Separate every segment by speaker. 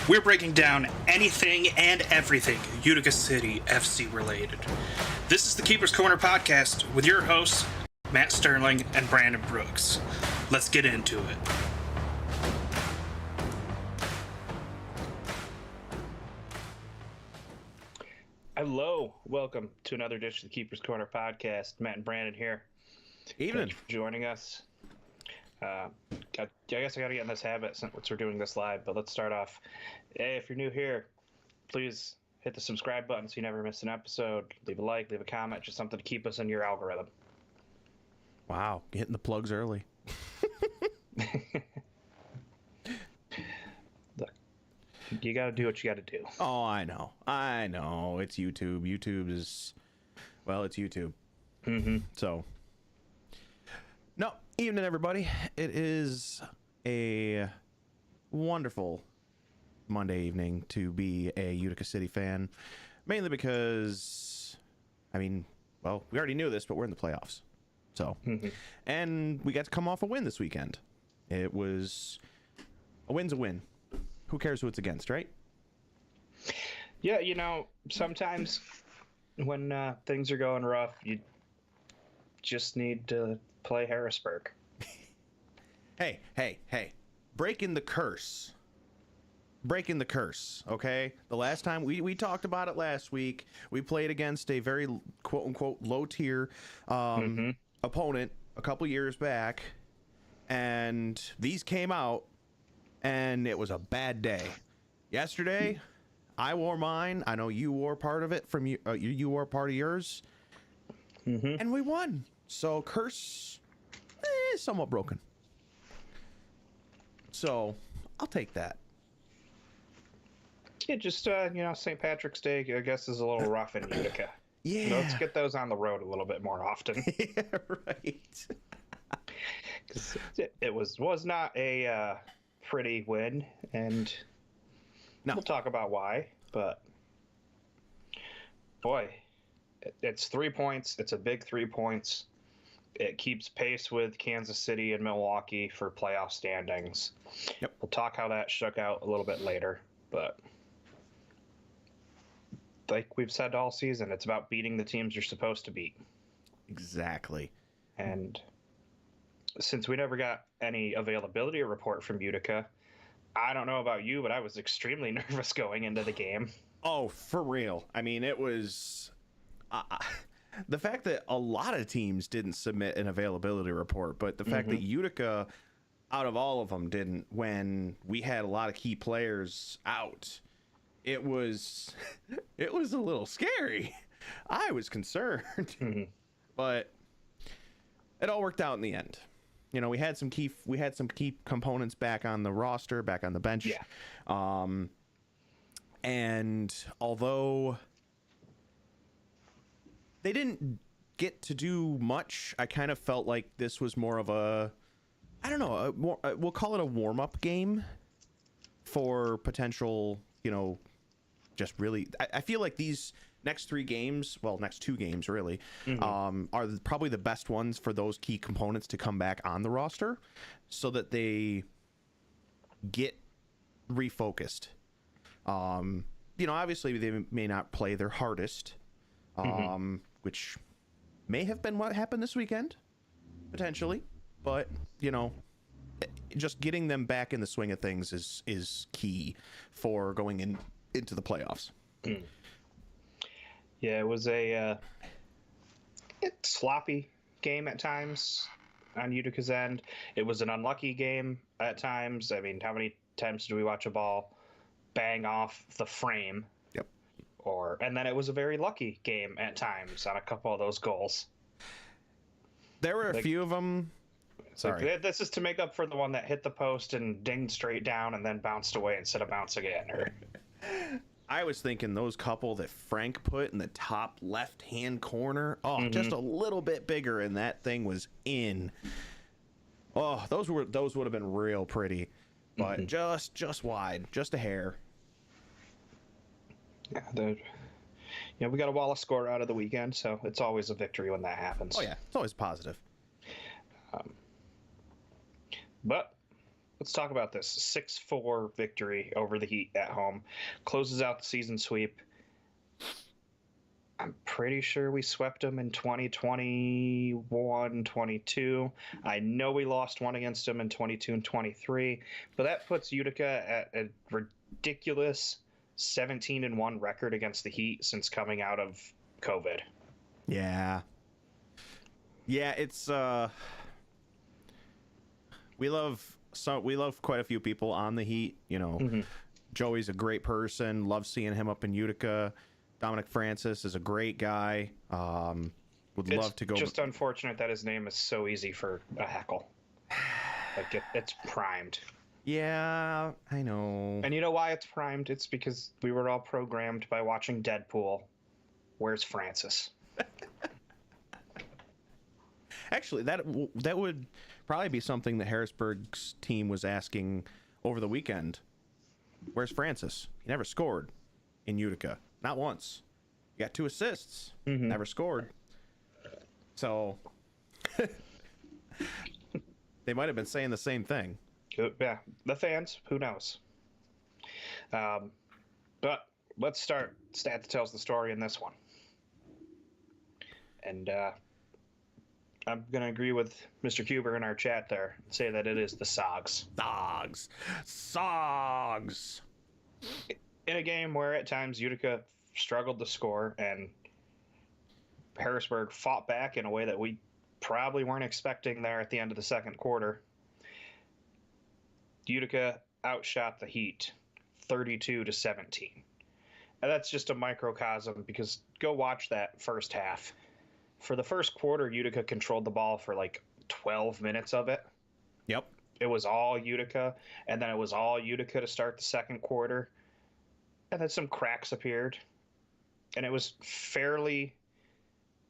Speaker 1: We're breaking down anything and everything Utica City FC related. This is the Keeper's Corner podcast with your hosts, Matt Sterling and Brandon Brooks. Let's get into it. Hello, welcome to another edition of the Keeper's Corner podcast. Matt and Brandon here.
Speaker 2: Evening.
Speaker 1: Thank you for joining us. I guess I gotta get in this habit since we're doing this live, but let's start off. Hey, if you're new here, please hit the subscribe button so you never miss an episode. Leave a like, leave a comment, just something to keep us in your algorithm.
Speaker 2: Wow, hitting the plugs early.
Speaker 1: Look, you gotta do what you gotta do.
Speaker 2: Oh, I know. It's YouTube. YouTube is, well, it's YouTube.
Speaker 1: Mm-hmm.
Speaker 2: So, no, evening, everybody. It is a wonderful Monday evening to be a Utica City fan, mainly because, we already knew this, but we're in the playoffs. So, and we got to come off a win this weekend. It was, a win's a win. Who cares who it's against, right?
Speaker 1: Yeah, sometimes when things are going rough, you just need to play Harrisburg.
Speaker 2: Hey. Breaking the curse, okay? The last time, we talked about it last week. We played against a very, quote-unquote, low-tier opponent a couple years back, and these came out, and it was a bad day. Yesterday, I wore mine. I know you wore part of it from you. You wore part of yours, and we won. So curse is somewhat broken. So I'll take that.
Speaker 1: Yeah, just St. Patrick's Day, I guess, is a little rough in Utica.
Speaker 2: Yeah,
Speaker 1: let's get those on the road a little bit more often.
Speaker 2: Yeah, right.
Speaker 1: Because it was not a pretty win, and
Speaker 2: no.
Speaker 1: We'll talk about why. But boy, it's 3 points. It's a big 3 points. It keeps pace with Kansas City and Milwaukee for playoff standings.
Speaker 2: Yep.
Speaker 1: We'll talk how that shook out a little bit later, but like we've said all season, it's about beating the teams you're supposed to beat.
Speaker 2: Exactly.
Speaker 1: And since we never got any availability report from Utica, I don't know about you, but I was extremely nervous going into the game.
Speaker 2: Oh, for real. It was... the fact that a lot of teams didn't submit an availability report, but the fact that Utica, out of all of them, didn't, when we had a lot of key players out, it was a little scary. I was concerned, but it all worked out in the end. We had some key components back on the roster, back on the bench.
Speaker 1: Yeah.
Speaker 2: And although they didn't get to do much, I kind of felt like this was more of a, we'll call it a warm-up game for potential, just really, I feel like these next 3 games, well, next 2 games really, are probably the best ones for those key components to come back on the roster so that they get refocused. Obviously they may not play their hardest, which may have been what happened this weekend, potentially. But, just getting them back in the swing of things is key for going into the playoffs.
Speaker 1: Yeah, it was a sloppy game at times on Utica's end. It was an unlucky game at times. How many times do we watch a ball bang off the frame?
Speaker 2: Yep.
Speaker 1: And then it was a very lucky game at times on a couple of those goals.
Speaker 2: There were a few of them. Sorry.
Speaker 1: This is to make up for the one that hit the post and dinged straight down and then bounced away instead of bouncing in.
Speaker 2: I was thinking those couple that Frank put in the top left-hand corner. Oh, just a little bit bigger, and that thing was in. Oh, those would have been real pretty, but just wide, just a hair.
Speaker 1: Yeah, we got a Wallace score out of the weekend, so it's always a victory when that happens.
Speaker 2: Oh yeah, it's always positive.
Speaker 1: But let's talk about this 6-4 victory over the Heat at home. Closes out the season sweep. I'm pretty sure we swept them in 2021, 22. I know we lost one against them in 22 and 23, but that puts Utica at a ridiculous 17-1 record against the Heat since coming out of COVID.
Speaker 2: Yeah. Yeah, it's we love quite a few people on the Heat, you know.
Speaker 1: Mm-hmm.
Speaker 2: Joey's a great person, love seeing him up in Utica. Dominic Francis is a great guy. Would love to go.
Speaker 1: Just unfortunate that his name is so easy for a heckle. Like it's primed.
Speaker 2: Yeah, I know.
Speaker 1: And you know why it's primed? It's because we were all programmed by watching Deadpool. Where's Francis?
Speaker 2: Actually, that would probably be something that Harrisburg's team was asking over the weekend. Where's Francis? He never scored in Utica. Not once. He got 2 assists.
Speaker 1: Mm-hmm.
Speaker 2: Never scored. So they might have been saying the same thing.
Speaker 1: Yeah, the fans, who knows? But let's start stat that tells the story in this one. And I'm going to agree with Mr. Kuber in our chat there and say that it is the Sogs.
Speaker 2: Sogs!
Speaker 1: In a game where at times Utica struggled to score and Harrisburg fought back in a way that we probably weren't expecting there at the end of the second quarter, Utica outshot the Heat 32-17. And that's just a microcosm because go watch that first half. For the first quarter, Utica controlled the ball for like 12 minutes of it.
Speaker 2: Yep.
Speaker 1: It was all Utica, and then it was all Utica to start the second quarter. And then some cracks appeared. And it was fairly,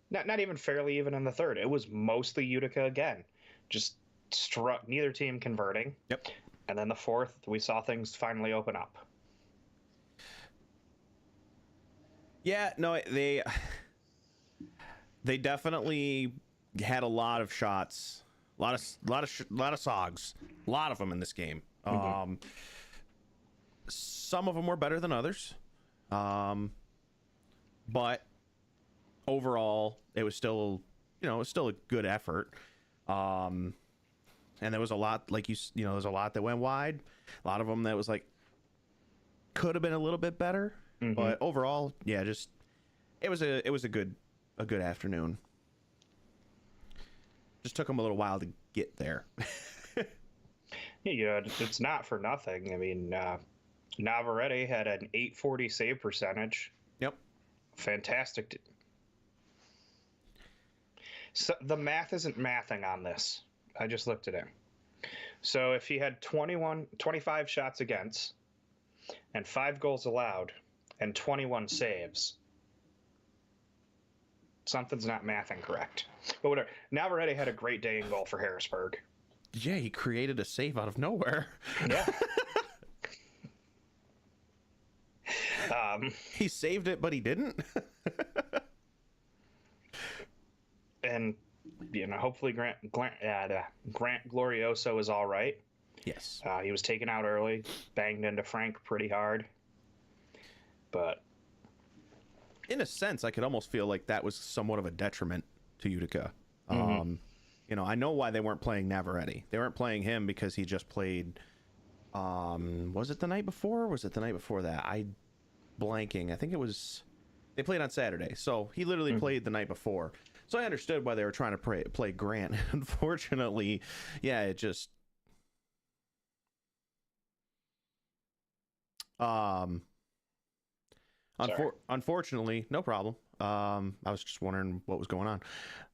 Speaker 1: not even fairly even in the third. It was mostly Utica again. Just struck, neither team converting.
Speaker 2: Yep.
Speaker 1: And then the fourth, we saw things finally open up.
Speaker 2: Yeah, no, they definitely had a lot of shots, a lot of Sogs, a lot of them in this game.
Speaker 1: Mm-hmm.
Speaker 2: Some of them were better than others, but overall, it was still, it was still a good effort. And there was a lot, like there was a lot that went wide. A lot of them that was like could have been a little bit better,
Speaker 1: mm-hmm.
Speaker 2: but overall, yeah, just it was a good afternoon. Just took them a little while to get there.
Speaker 1: Yeah, it's not for nothing. I mean, Navarrete had an 840 save percentage.
Speaker 2: Yep.
Speaker 1: Fantastic. So the math isn't mathing on this. I just looked at it. So if he had 25 shots against and 5 goals allowed and 21 saves, something's not mathing correct. But whatever. Navarrete had a great day in goal for Harrisburg.
Speaker 2: Yeah, he created a save out of nowhere.
Speaker 1: Yeah.
Speaker 2: He saved it, but he didn't.
Speaker 1: And hopefully Grant Glorioso is all right.
Speaker 2: Yes.
Speaker 1: He was taken out early, banged into Frank pretty hard. But
Speaker 2: in a sense, I could almost feel like that was somewhat of a detriment to Utica.
Speaker 1: Mm-hmm.
Speaker 2: I know why they weren't playing Navarrete. They weren't playing him because he just played. Was it the night before? Or was it the night before that? Blanking. I think it was. They played on Saturday, so he literally played the night before. So I understood why they were trying to play Grant. Unfortunately, yeah, it just. Unfortunately, no problem. I was just wondering what was going on.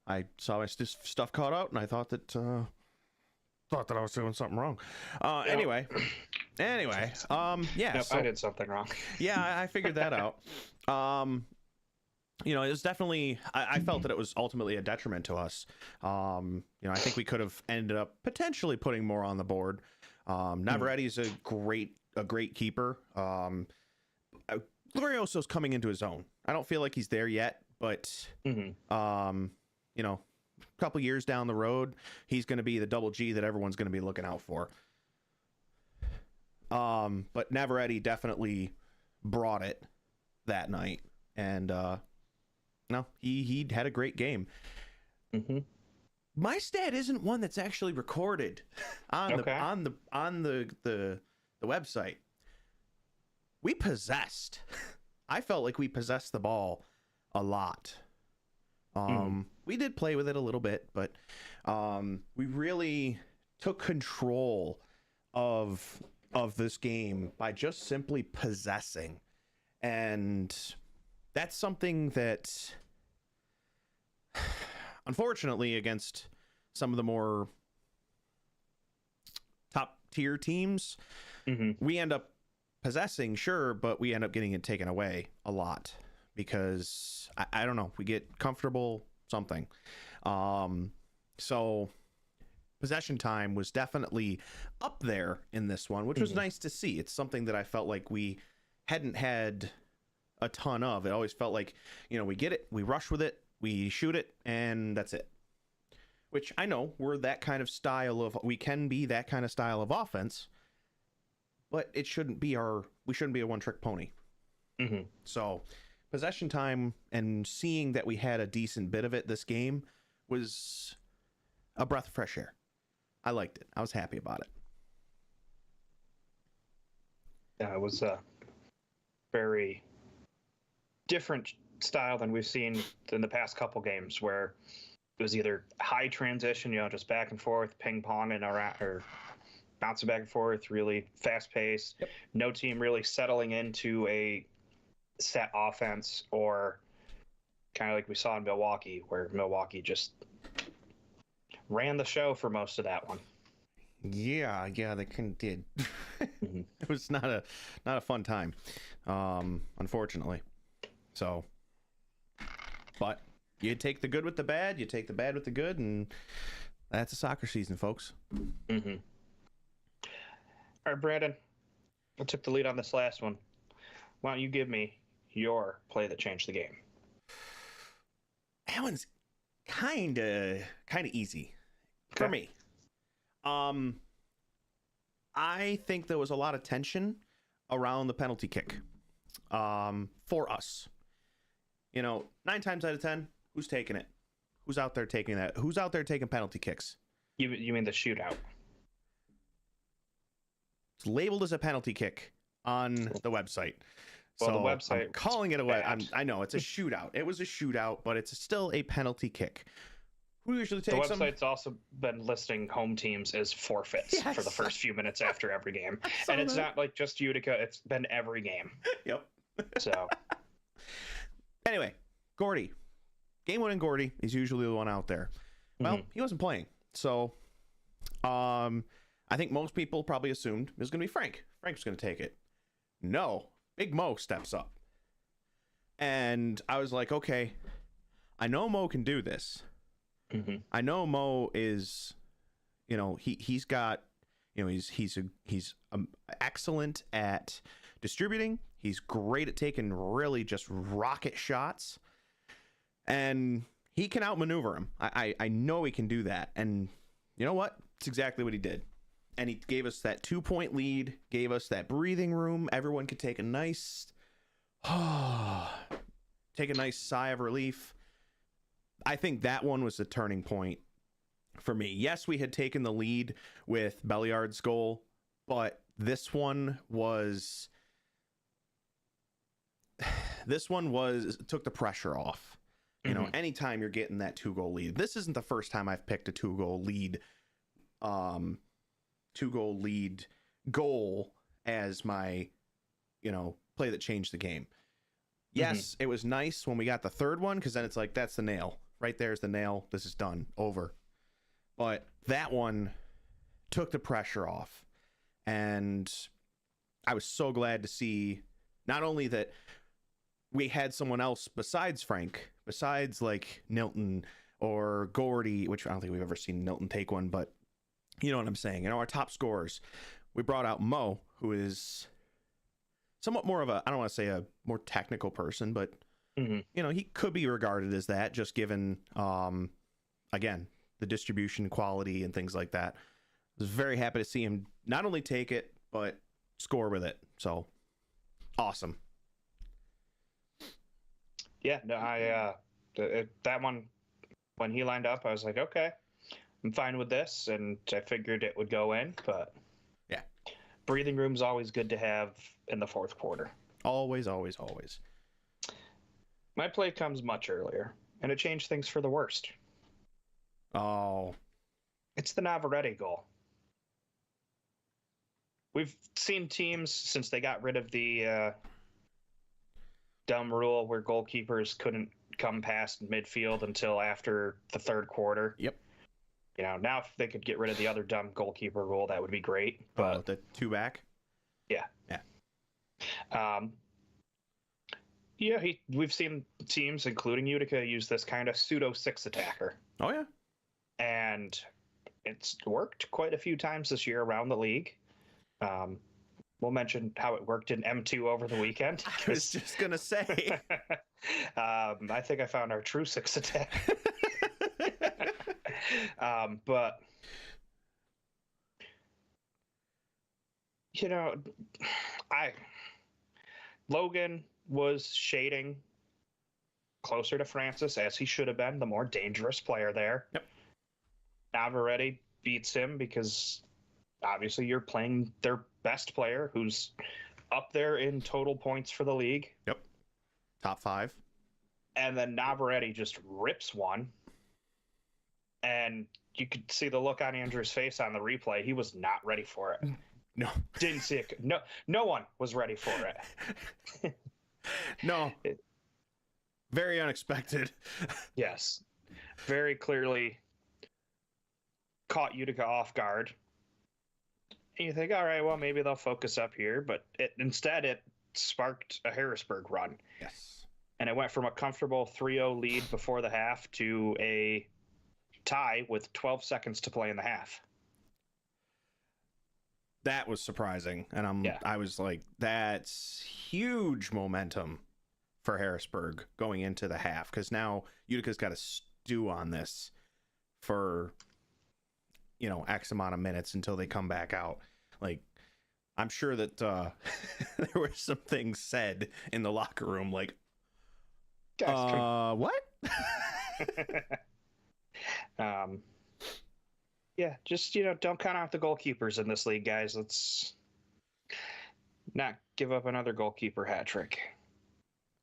Speaker 2: I saw my stuff caught out, and I thought that I was doing something wrong. Anyway, yeah.
Speaker 1: Nope,
Speaker 2: so,
Speaker 1: I did something wrong.
Speaker 2: Yeah, I figured that out. It was definitely. I felt that it was ultimately a detriment to us. I think we could have ended up potentially putting more on the board. Navarrete is a great keeper. Glorioso's coming into his own. I don't feel like he's there yet, but a couple years down the road, he's going to be the double G that everyone's going to be looking out for. But Navarrete definitely brought it that night, and no, he had a great game.
Speaker 1: Mm-hmm.
Speaker 2: My stat isn't one that's actually recorded on the website. We possessed. I felt like we possessed the ball a lot. We did play with it a little bit, but we really took control of this game by just simply possessing. And that's something that, unfortunately, against some of the more top tier teams, we end up possessing, sure, but we end up getting it taken away a lot because I don't know, we get comfortable something. So possession time was definitely up there in this one, which was nice to see. It's something that I felt like we hadn't had a ton of. It always felt like, we get it, we rush with it, we shoot it, and that's it. Which I know we're that kind of style of, we can be that kind of style of offense, but it shouldn't be we shouldn't be a one-trick pony. So possession time and seeing that we had a decent bit of it this game was a breath of fresh air. I liked it. I was happy about it.
Speaker 1: Yeah, it was a very different style than we've seen in the past couple games, where it was either high transition, just back and forth, ping pong and around, or bouncing back and forth, really fast paced. Yep. No team really settling into a set offense, or kind of like we saw in Milwaukee, where Milwaukee just ran the show for most of that one.
Speaker 2: Yeah, they kind of did. It was not a fun time, unfortunately. So, but you take the good with the bad, you take the bad with the good, and that's a soccer season, folks.
Speaker 1: All right, Brandon, I took the lead on this last one. Why don't you give me your play that changed the game?
Speaker 2: That one's kind of easy for me. I think there was a lot of tension around the penalty kick for us. 9 times out of 10, who's taking it? Who's out there taking that? Who's out there taking penalty kicks?
Speaker 1: You mean the shootout?
Speaker 2: It's labeled as a penalty kick on the website.
Speaker 1: Well,
Speaker 2: so
Speaker 1: the website
Speaker 2: I'm calling it I know it's a shootout. It was a shootout, but it's still a penalty kick. Who usually takes them?
Speaker 1: The website's also been listing home teams as forfeits for the first few minutes after every game. And it's not like just Utica. It's been every game.
Speaker 2: Yep.
Speaker 1: So
Speaker 2: anyway, Gordy. Game-winning Gordy is usually the one out there. Well, he wasn't playing. So I think most people probably assumed it was going to be Frank. Frank's going to take it. No. Big Mo steps up. And I was like, okay, I know Mo can do this. I know Mo is, he's got, he's excellent at distributing. He's great at taking really just rocket shots, and he can outmaneuver him. I know he can do that. And you know what? It's exactly what he did. And he gave us that 2-point lead, gave us that breathing room. Everyone could take a nice sigh of relief. I think that one was the turning point for me. Yes, we had taken the lead with Belliard's goal, but this one took the pressure off. Anytime you're getting that 2-goal lead. This isn't the first time I've picked a 2-goal lead goal as my play that changed the game. Yes, it was nice when we got the third one, because then it's like, that's the nail. Right there's the nail. This is done. Over. But that one took the pressure off. And I was so glad to see not only that we had someone else besides Frank, besides like Nilton or Gordy, which I don't think we've ever seen Nilton take one, but you know what I'm saying. Our top scorers, we brought out Mo, who is somewhat more of I don't want to say a more technical person, but he could be regarded as that, just given, again, the distribution quality and things like that. I was very happy to see him not only take it, but score with it. So awesome.
Speaker 1: Yeah, no, that one, when he lined up, I was like, okay, I'm fine with this, and I figured it would go in, but
Speaker 2: yeah,
Speaker 1: breathing room's always good to have in the fourth quarter.
Speaker 2: Always, always, always.
Speaker 1: My play comes much earlier, and it changed things for the worst.
Speaker 2: Oh,
Speaker 1: it's the Navarrete goal. We've seen teams since they got rid of the dumb rule where goalkeepers couldn't come past midfield until after the third quarter.
Speaker 2: Yep.
Speaker 1: Now if they could get rid of the other dumb goalkeeper rule, that would be great. But
Speaker 2: the 2 back.
Speaker 1: Yeah. Yeah. We've seen teams, including Utica, use this kind of pseudo 6 attacker.
Speaker 2: Oh yeah.
Speaker 1: And it's worked quite a few times this year around the league. We'll mention how it worked in M2 over the weekend.
Speaker 2: I was just gonna say.
Speaker 1: I think I found our true 6 attack. But Logan was shading closer to Francis, as he should have been, the more dangerous player there.
Speaker 2: Yep.
Speaker 1: Navarrete beats him because obviously you're playing their best player, who's up there in total points for the league.
Speaker 2: Yep. Top 5.
Speaker 1: And then Navarrete just rips one. And you could see the look on Andrew's face on the replay. He was not ready for it.
Speaker 2: No.
Speaker 1: Didn't see it. No one was ready for it.
Speaker 2: No. Very unexpected.
Speaker 1: Yes. Very clearly caught Utica off guard. And you think, all right, well, maybe they'll focus up here. But instead, it sparked a Harrisburg run.
Speaker 2: Yes.
Speaker 1: And it went from a comfortable 3-0 lead before the half to a tie with 12 seconds to play in the half.
Speaker 2: That was surprising. And I was like, that's huge momentum for Harrisburg going into the half, because now Utica's got to stew on this for X amount of minutes until they come back out. Like, I'm sure that there were some things said in the locker room like, what?
Speaker 1: Yeah, just don't count out the goalkeepers in this league, guys. Let's not give up another goalkeeper hat trick.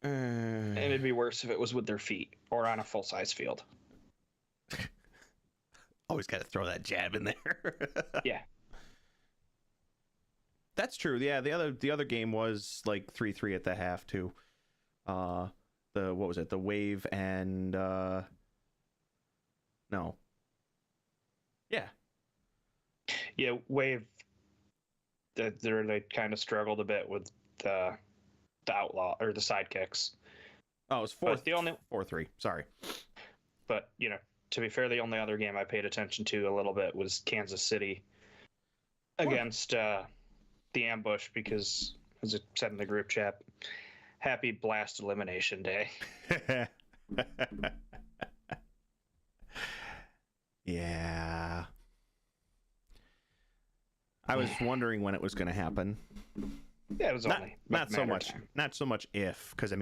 Speaker 1: And it'd be worse if it was with their feet or on a full-size field.
Speaker 2: Always got to throw that jab in there.
Speaker 1: Yeah.
Speaker 2: That's true. Yeah, the other game was like 3-3 at the half too. What was it? The Wave and no. Yeah.
Speaker 1: Yeah, Wave. They kind of struggled a bit with the outlaw or the sidekicks.
Speaker 2: Oh, it was 4-3. Sorry.
Speaker 1: But to be fair, the only other game I paid attention to a little bit was Kansas City against the Ambush, because, as I said in the group chat, happy Blast Elimination Day.
Speaker 2: Yeah. I was wondering when it was going to happen.
Speaker 1: Yeah, it was
Speaker 2: not so much if, because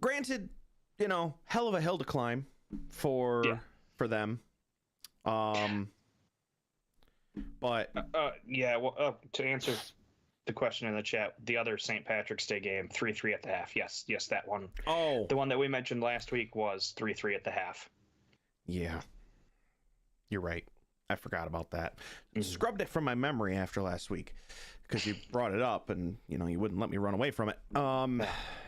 Speaker 2: granted, hell of a hill to climb for them. But
Speaker 1: to answer the question in the chat, the other St. Patrick's Day game, 3-3 at the half. Yes, that one.
Speaker 2: Oh,
Speaker 1: the one that we mentioned last week was 3-3 at the half.
Speaker 2: Yeah, you're right. I forgot about that. Scrubbed it from my memory after last week because you brought it up, and you wouldn't let me run away from it.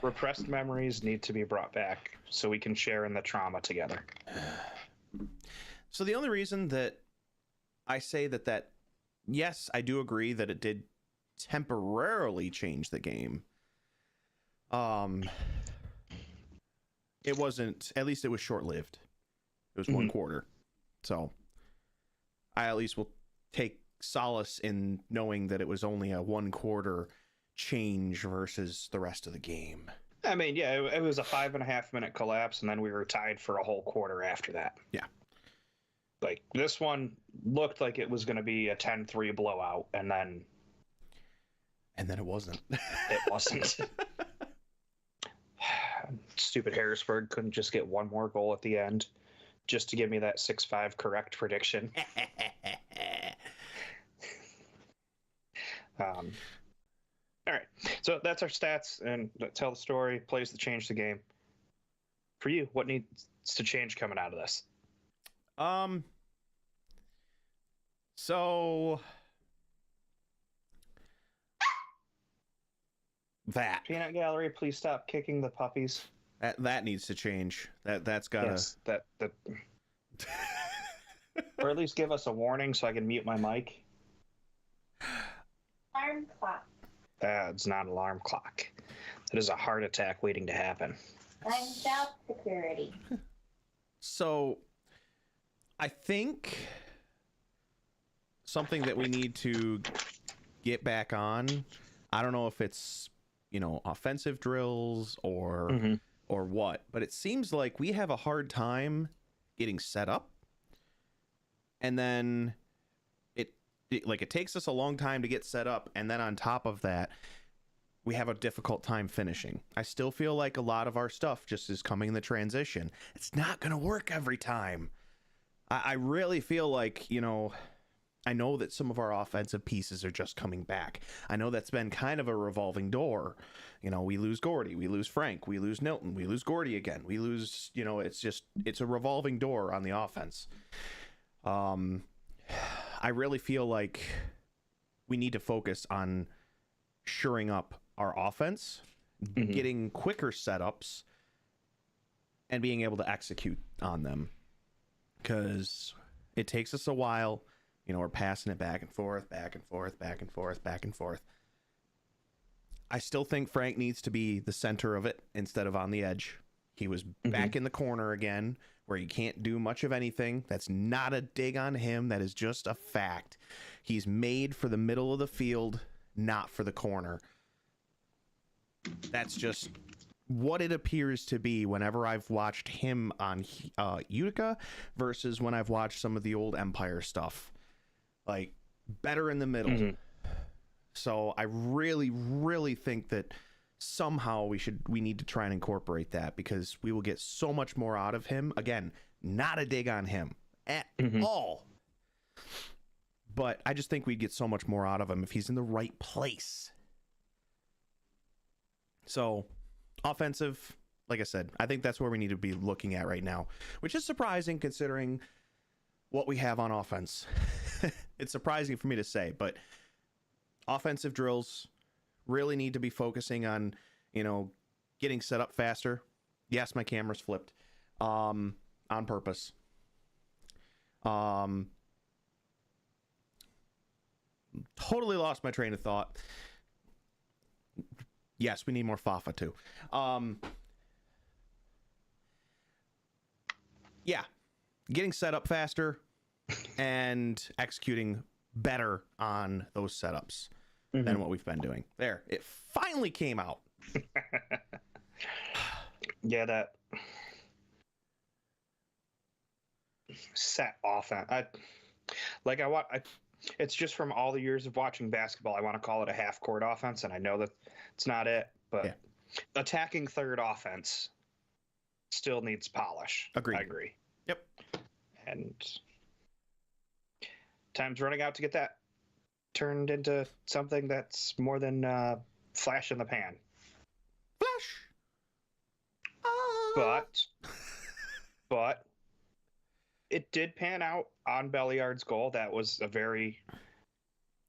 Speaker 1: Repressed memories need to be brought back so we can share in the trauma together.
Speaker 2: So the only reason that I say that yes, I do agree that it did temporarily change the game. It wasn't. At least it was short-lived. It was one quarter. So I at least will take solace in knowing that it was only a 1 quarter change versus the rest of the game.
Speaker 1: I mean, yeah, it was a 5.5 minute collapse, and then we were tied for a whole quarter after that.
Speaker 2: Yeah.
Speaker 1: Like, this one looked like it was going to be a 10-3 blowout, and then
Speaker 2: And then it wasn't.
Speaker 1: It wasn't. Stupid Harrisburg couldn't just get one more goal at the end just to give me that 6-5 correct prediction. All right. So that's our stats and tell the story, plays that change the game. For you, what needs to change coming out of this?
Speaker 2: So that
Speaker 1: Peanut Gallery, please stop kicking the puppies.
Speaker 2: that needs to change. That's gotta.
Speaker 1: Yes, that or at least give us a warning so I can mute my mic.
Speaker 3: Alarm clock.
Speaker 1: That's not an alarm clock. That is a heart attack waiting to happen.
Speaker 3: Time's out security.
Speaker 2: So, I think something that we need to get back on. I don't know if it's offensive drills or what, but it seems like we have a hard time getting set up, and then it takes us a long time to get set up, and then on top of that, we have a difficult time finishing. I still feel like a lot of our stuff just is coming in the transition. It's not going to work every time. I really feel like, I know that some of our offensive pieces are just coming back. I know that's been kind of a revolving door. We lose Gordy, we lose Frank, we lose Nilton, we lose Gordy again. We lose, it's a revolving door on the offense. I really feel like we need to focus on shoring up our offense, getting quicker setups, and being able to execute on them. Because it takes us a while. We're passing it back and forth, back and forth, back and forth, back and forth. I still think Frank needs to be the center of it instead of on the edge. He was back in the corner again, where he can't do much of anything. That's not a dig on him. That is just a fact. He's made for the middle of the field, not for the corner. That's just what it appears to be whenever I've watched him on Utica versus when I've watched some of the old Empire stuff. Like, better in the middle. So I really, really think that somehow we need to try and incorporate that, because we will get so much more out of him. Again, not a dig on him at all. But I just think we'd get so much more out of him if he's in the right place. So, offensive, like I said, I think that's where we need to be looking at right now, which is surprising considering what we have on offense. It's surprising for me to say, but offensive drills really need to be focusing on, getting set up faster. Yes, my camera's flipped on purpose. Totally lost my train of thought. Yes, we need more Fafa too. Yeah, getting set up faster and executing better on those setups than what we've been doing. There, it finally came out.
Speaker 1: Yeah, that set offense. It's just from all the years of watching basketball. I want to call it a half-court offense, and I know that it's not it, but attacking third offense still needs polish.
Speaker 2: Agreed.
Speaker 1: I agree.
Speaker 2: Yep.
Speaker 1: And time's running out to get that turned into something that's more than flash in the pan.
Speaker 2: Flash.
Speaker 1: But it did pan out on Belliard's goal. That was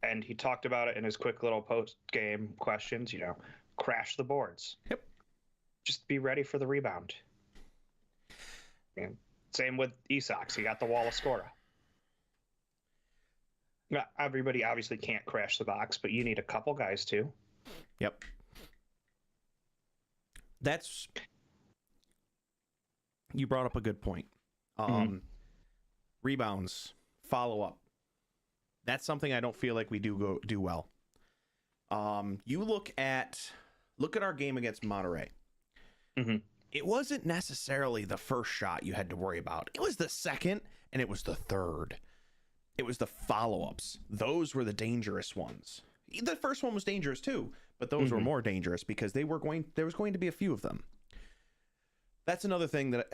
Speaker 1: and he talked about it in his quick little post-game questions, crash the boards.
Speaker 2: Yep.
Speaker 1: Just be ready for the rebound. And same with Esox. He got the wall of Scora. Now, everybody obviously can't crash the box, but you need a couple guys to.
Speaker 2: Yep. You brought up a good point. Rebounds, follow up. That's something I don't feel like we do well. You look at our game against Monterey. It wasn't necessarily the first shot you had to worry about. It was the second, and it was the third. It was the follow-ups. Those were the dangerous ones. The first one was dangerous too, but those were more dangerous because there was going to be a few of them. That's another thing that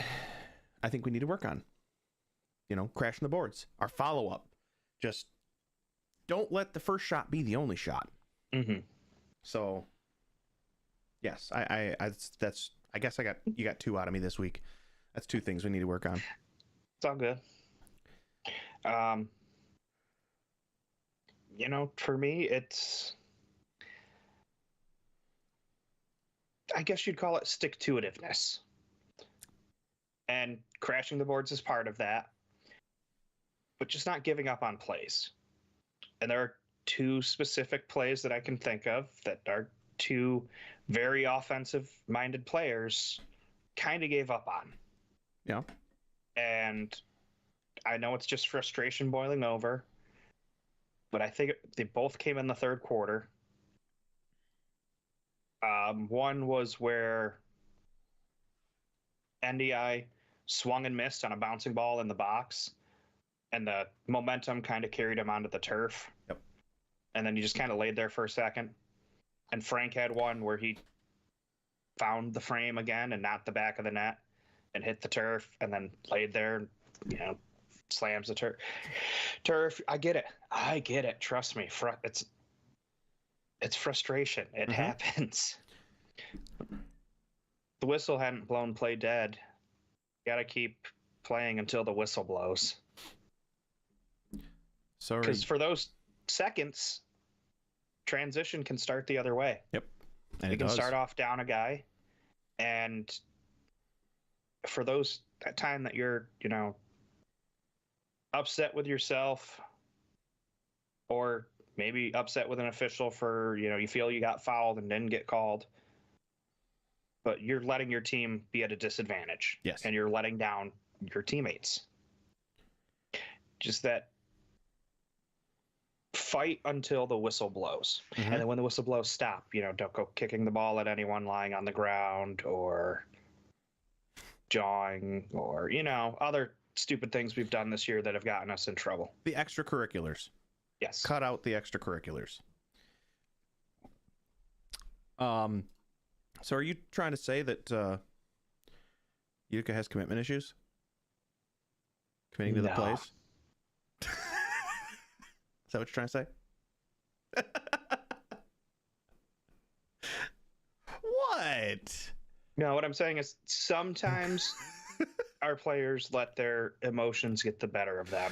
Speaker 2: I think we need to work on. Crashing the boards. Our follow-up. Just don't let the first shot be the only shot. So, yes, I guess you got 2 out of me this week. That's 2 things we need to work on.
Speaker 1: It's all good. For me, I guess you'd call it stick-to-itiveness. And crashing the boards is part of that, but just not giving up on plays. And there are 2 specific plays that I can think of that are 2 very offensive-minded players kind of gave up on.
Speaker 2: Yeah.
Speaker 1: And I know it's just frustration boiling over, but I think they both came in the third quarter. One was where NDI swung and missed on a bouncing ball in the box, and the momentum kind of carried him onto the turf.
Speaker 2: Yep.
Speaker 1: And then he just kind of laid there for a second. And Frank had one where he found the frame again and not the back of the net and hit the turf and then laid there and, slams the turf. I get it. Trust me. It's frustration. It happens. The whistle hadn't blown play dead. You got to keep playing until the whistle blows.
Speaker 2: Sorry.
Speaker 1: Because for those seconds, transition can start the other way.
Speaker 2: Yep. And
Speaker 1: you can start off down a guy, and for that time that you're, upset with yourself, or maybe upset with an official for, you feel you got fouled and didn't get called, but you're letting your team be at a disadvantage.
Speaker 2: Yes.
Speaker 1: And you're letting down your teammates. Just that fight until the whistle blows. And then when the whistle blows, stop. Don't go kicking the ball at anyone lying on the ground or jawing or, other stupid things we've done this year that have gotten us in trouble.
Speaker 2: The extracurriculars.
Speaker 1: Yes.
Speaker 2: Cut out the extracurriculars. So are you trying to say that Utica has commitment issues? Committing to the plays? Is that what you're trying to say? What?
Speaker 1: No, what I'm saying is sometimes our players let their emotions get the better of them,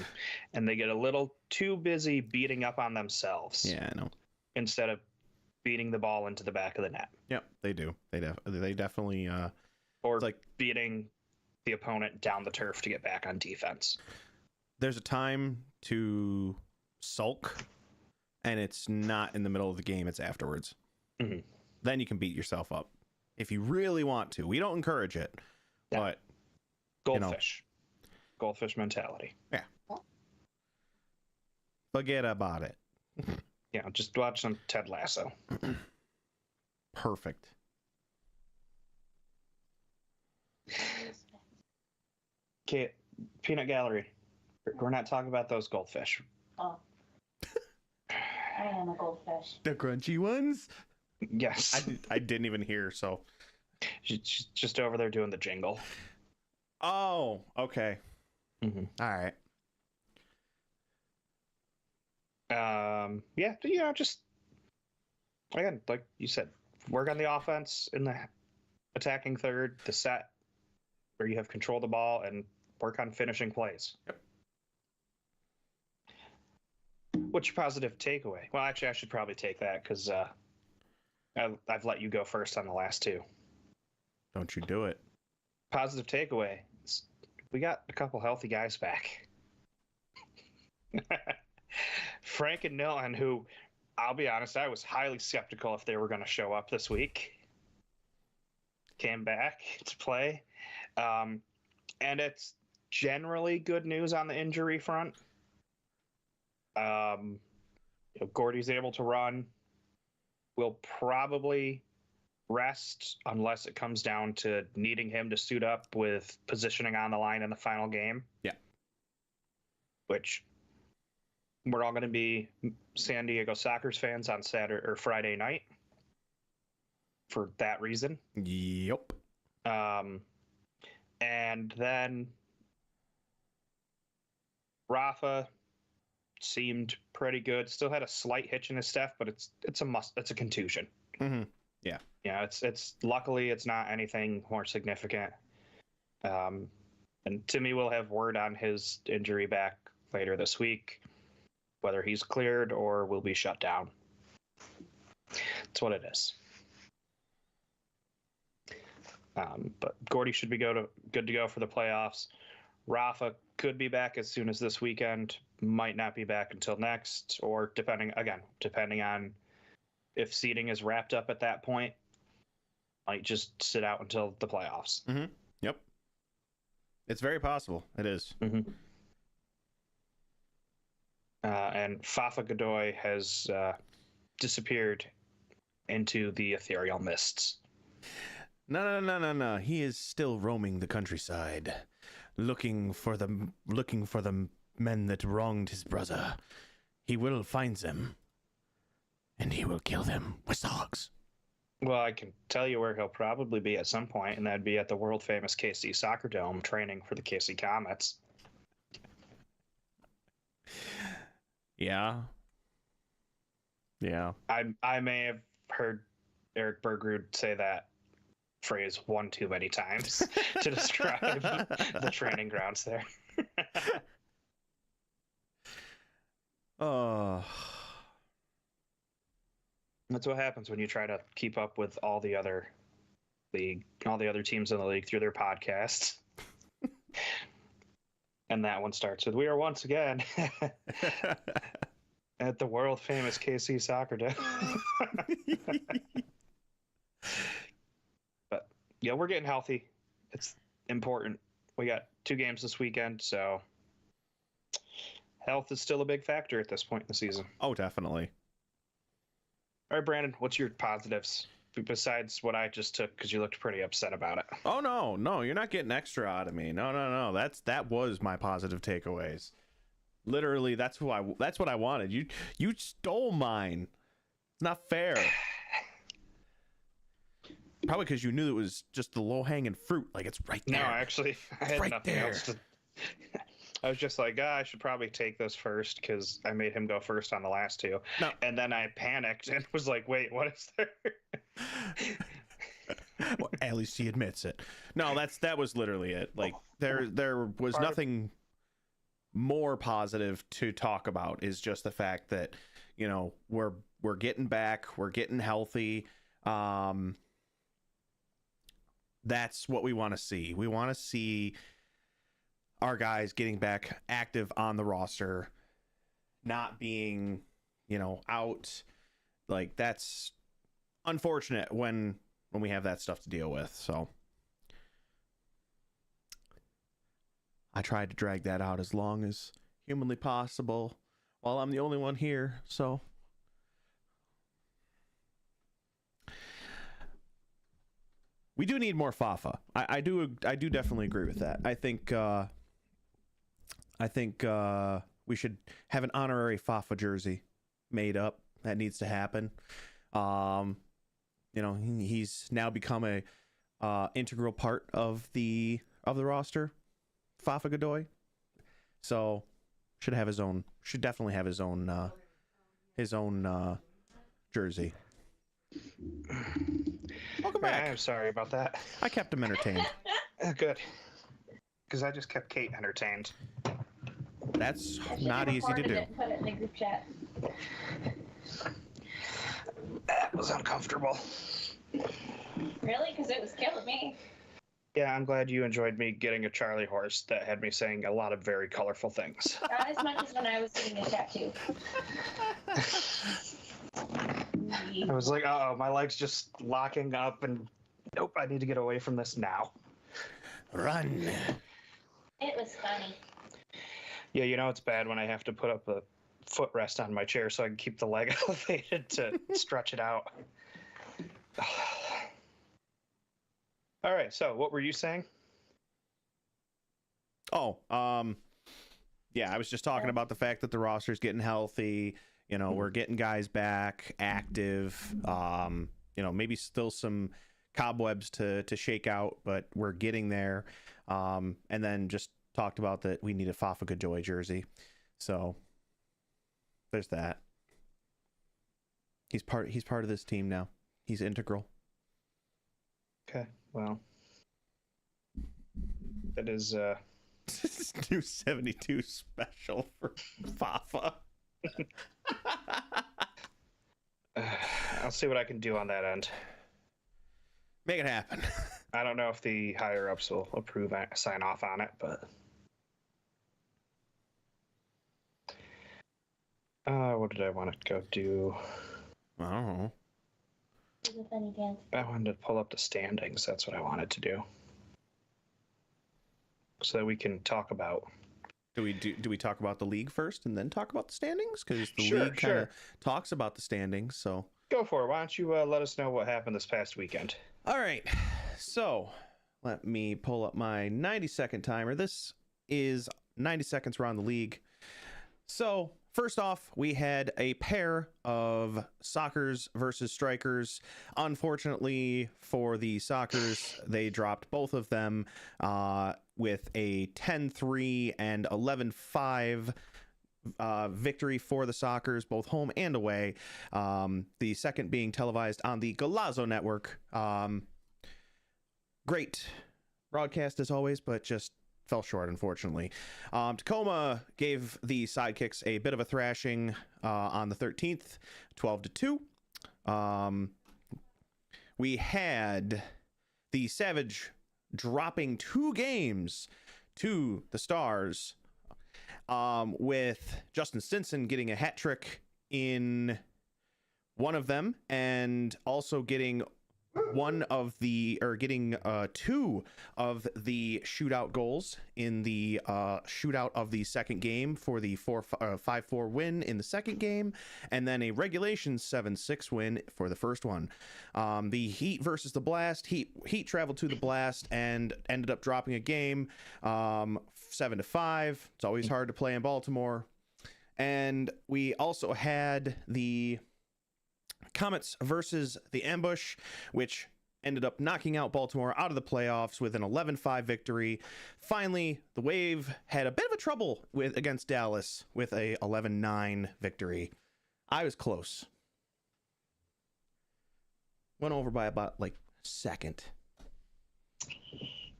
Speaker 1: and they get a little too busy beating up on themselves.
Speaker 2: Yeah, I know.
Speaker 1: Instead of beating the ball into the back of the net.
Speaker 2: Yep, they do. They definitely
Speaker 1: or like beating the opponent down the turf to get back on defense.
Speaker 2: There's a time to sulk, and it's not in the middle of the game, it's afterwards. Then you can beat yourself up if you really want to. We don't encourage it, but
Speaker 1: goldfish mentality.
Speaker 2: Yeah, forget about it.
Speaker 1: Yeah, just watch some Ted Lasso.
Speaker 2: Perfect.
Speaker 1: Okay, Peanut Gallery. We're not talking about those goldfish.
Speaker 3: Oh. I am a goldfish.
Speaker 2: The crunchy ones?
Speaker 1: Yes.
Speaker 2: I didn't even hear, so.
Speaker 1: She's just over there doing the jingle.
Speaker 2: Oh, okay. All right.
Speaker 1: Yeah, just again, like you said, work on the offense in the attacking third, the set where you have control of the ball, and work on finishing plays.
Speaker 2: Yep.
Speaker 1: What's your positive takeaway? Well, actually, I should probably take that because I've let you go first on the last 2.
Speaker 2: Don't you do it.
Speaker 1: Positive takeaway. We got a couple healthy guys back. Frank and Nilton, who, I'll be honest, I was highly skeptical if they were going to show up this week, came back to play. And it's generally good news on the injury front. Gordy's able to run. We'll probably rest unless it comes down to needing him to suit up with positioning on the line in the final game.
Speaker 2: Yeah.
Speaker 1: Which we're all going to be San Diego Sockers fans on Saturday or Friday night for that reason.
Speaker 2: Yep.
Speaker 1: And then Rafa seemed pretty good. Still had a slight hitch in his step, but it's a contusion.
Speaker 2: Mm-hmm. Yeah.
Speaker 1: Yeah, it's luckily it's not anything more significant. And Timmy will have word on his injury back later this week, whether he's cleared or will be shut down. That's what it is. But Gordy should be good to go for the playoffs. Rafa could be back as soon as this weekend, might not be back until next, or depending on if seeding is wrapped up at that point, might just sit out until the playoffs.
Speaker 2: Mm-hmm. Yep. It's very possible. It is.
Speaker 1: Mm-hmm. And Fafa Godoy has disappeared into the ethereal mists.
Speaker 2: No. He is still roaming the countryside, looking for the men that wronged his brother. He will find them, and he will kill them with dogs.
Speaker 1: Well, I can tell you where he'll probably be at some point, and that'd be at the world-famous KC Soccer Dome training for the KC Comets.
Speaker 2: Yeah.
Speaker 1: I may have heard Eric Bergrud say that phrase one too many times to describe the training grounds there.
Speaker 2: Oh.
Speaker 1: That's what happens when you try to keep up with all the other teams in the league through their podcasts. And that one starts with, "We are once again at the world famous KC Soccer Dome." But yeah, we're getting healthy. It's important. We got 2 games this weekend, so health is still a big factor at this point in the season.
Speaker 2: Oh, definitely.
Speaker 1: All right, Brandon, what's your positives besides what I just took, because you looked pretty upset about it?
Speaker 2: Oh no, you're not getting extra out of me. No. That was my positive takeaways. Literally, that's what I wanted. You stole mine. It's not fair. Probably because you knew it was just the low-hanging fruit. Like, it's right there.
Speaker 1: No, actually, I had
Speaker 2: right
Speaker 1: nothing
Speaker 2: there.
Speaker 1: else to... I was just like, I should probably take this first because I made him go first on the last 2.
Speaker 2: No.
Speaker 1: And then I panicked and was like, wait, what is there?
Speaker 2: Well, at least he admits it. No, that was literally it. Like, there was nothing more positive to talk about. Is just the fact that, you know, we're getting back, we're getting healthy. That's what we want to see. We want to see our guys getting back active on the roster, not being, you know, out. Like, that's unfortunate when we have that stuff to deal with. So I tried to drag that out as long as humanly possible while I'm the only one here. So we do need more Fafa. I do definitely agree with that. I think we should have an honorary Fafa jersey made up. That needs to happen. You know, he's now become a integral part of the roster, Fafa Godoy. So should definitely have his own jersey. Welcome back.
Speaker 1: I'm sorry about that.
Speaker 2: I kept him entertained.
Speaker 1: Good. Because I just kept Kate entertained.
Speaker 2: That's not easy to do.
Speaker 3: It, put it in the group chat.
Speaker 1: That was uncomfortable.
Speaker 3: Really? Because it was killing me.
Speaker 1: Yeah, I'm glad you enjoyed me getting a Charlie horse that had me saying a lot of very colorful things.
Speaker 3: Not as much as when I was getting a tattoo.
Speaker 1: I was like, uh-oh, my leg's just locking up, and nope, I need to get away from this now.
Speaker 2: Run.
Speaker 3: It was funny.
Speaker 1: Yeah, you know it's bad when I have to put up a footrest on my chair so I can keep the leg elevated to stretch it out. All right, so what were you saying?
Speaker 2: Oh, Yeah, I was just talking about the fact that the roster's getting healthy. You know, we're getting guys back active. You know, maybe still some cobwebs to shake out, but we're getting there. And then just talked about that we need a Fafa Joy jersey. So there's that. He's part of this team now. He's integral.
Speaker 1: Okay, well, that is
Speaker 2: new 72 special for Fafa.
Speaker 1: I'll see what I can do on that end.
Speaker 2: Make it happen.
Speaker 1: I don't know if the higher ups will approve, sign off on it, but what did I want to go do?
Speaker 2: I don't know.
Speaker 1: I wanted to pull up the standings. That's what I wanted to do, so that we can talk about.
Speaker 2: Do we talk about the league first and then talk about the standings? Because the league kind of talks about the standings. So
Speaker 1: go for it. Why don't you let us know what happened this past weekend?
Speaker 2: All right. So let me pull up my 90-second timer. This is 90 seconds around the league. So first off, we had a pair of Sockers versus Strikers. Unfortunately for the Sockers, they dropped both of them with a 10-3 and 11-5 victory for the Sockers, both home and away. The second being televised on the Golazo Network. Great broadcast as always, but just fell short, unfortunately. Tacoma gave the Sidekicks a bit of a thrashing on the 13th, 12-2. We had the Savage dropping 2 games to the Stars, with Justin Stinson getting a hat trick in one of them, and also getting 2 of the shootout goals in the shootout of the second game for the 5-4 win in the second game, and then a regulation 7-6 win for the first one. The Heat versus the Blast. Heat traveled to the Blast and ended up dropping a game 7-5. It's always hard to play in Baltimore. And we also had the Comets versus the Ambush, which ended up knocking out Baltimore out of the playoffs with an 11-5 victory. Finally, the Wave had a bit of a trouble against Dallas with a 11-9 victory. I was close. Went over by about second.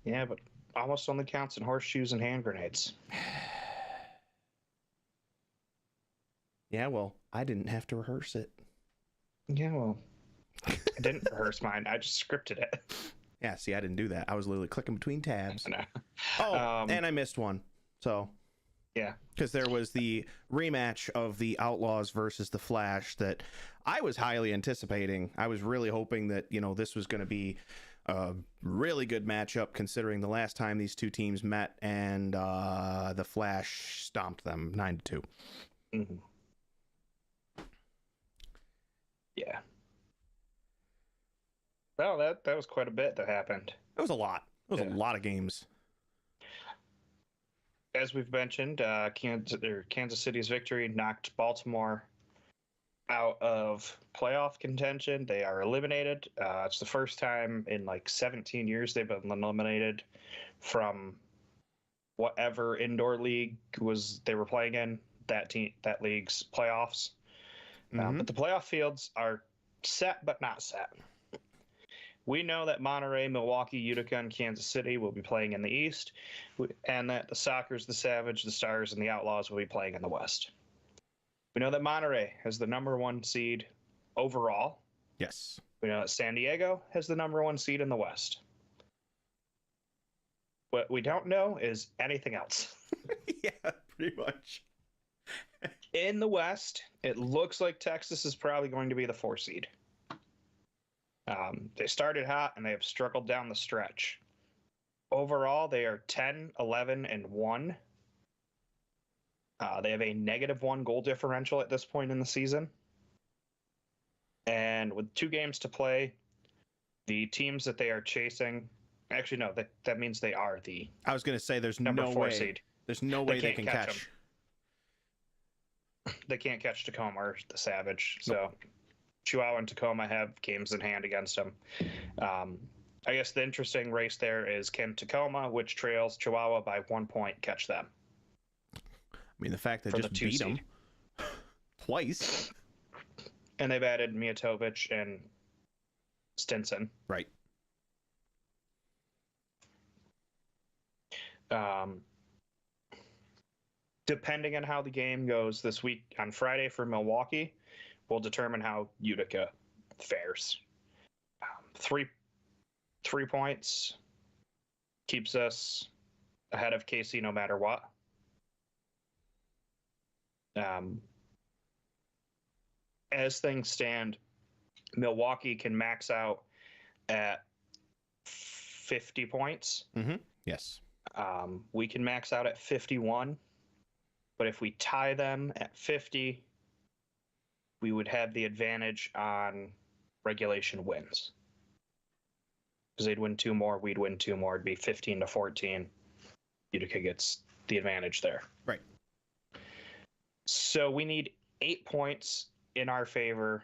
Speaker 1: Yeah, but almost only counts in horseshoes and hand grenades.
Speaker 2: Yeah, well, I didn't have to rehearse it.
Speaker 1: Yeah, well, I didn't rehearse mine. I just scripted it.
Speaker 2: Yeah, see, I didn't do that. I was literally clicking between tabs.
Speaker 1: No.
Speaker 2: Oh, and I missed one. So,
Speaker 1: yeah.
Speaker 2: Because there was the rematch of the Outlaws versus the Flash that I was highly anticipating. I was really hoping that, this was going to be a really good matchup considering the last time these two teams met, and the Flash stomped them 9-2.
Speaker 1: Mm-hmm. Yeah. Well, that was quite a bit that happened.
Speaker 2: It was a lot. It was a lot of games.
Speaker 1: As we've mentioned, Kansas City's victory knocked Baltimore out of playoff contention. They are eliminated. It's the first time in 17 years they've been eliminated from whatever indoor league they were playing in, that league's playoffs. But the playoff fields are set but not set. We know that Monterey, Milwaukee, Utica, and Kansas City will be playing in the East, and that the Sockers, the Savage, the Stars, and the Outlaws will be playing in the West. We know that Monterey has the number 1 seed overall.
Speaker 2: Yes.
Speaker 1: We know that San Diego has the number 1 seed in the West. What we don't know is anything else.
Speaker 2: Yeah, pretty much.
Speaker 1: In the West, it looks like Texas is probably going to be the 4 seed. They started hot and they have struggled down the stretch. Overall, they are 10, 11, and 1. They have a -1 goal differential at this point in the season. And with 2 games to play, the teams that they are chasing, actually no, that means they are the
Speaker 2: I was going to say there's
Speaker 1: number
Speaker 2: no
Speaker 1: 4
Speaker 2: way.
Speaker 1: seed.
Speaker 2: There's no way they can catch.
Speaker 1: they can't catch Tacoma or the Savage. So Chihuahua and Tacoma have games in hand against them. I guess the interesting race there is, can Tacoma, which trails Chihuahua by 1 point, catch them?
Speaker 2: I mean, the fact that
Speaker 1: For
Speaker 2: just
Speaker 1: the 2
Speaker 2: beat
Speaker 1: seed.
Speaker 2: them twice.
Speaker 1: And they've added Mijatovic and Stinson.
Speaker 2: Right.
Speaker 1: Depending on how the game goes this week on Friday for Milwaukee, will determine how Utica fares. 3 points keeps us ahead of KC no matter what. As things stand, Milwaukee can max out at 50 points.
Speaker 2: Mm-hmm. Yes.
Speaker 1: We can max out at 51, but if we tie them at 50, we would have the advantage on regulation wins. Because they'd win 2 more, we'd win 2 more. It'd be 15-14. Utica gets the advantage there.
Speaker 2: Right.
Speaker 1: So we need 8 points in our favor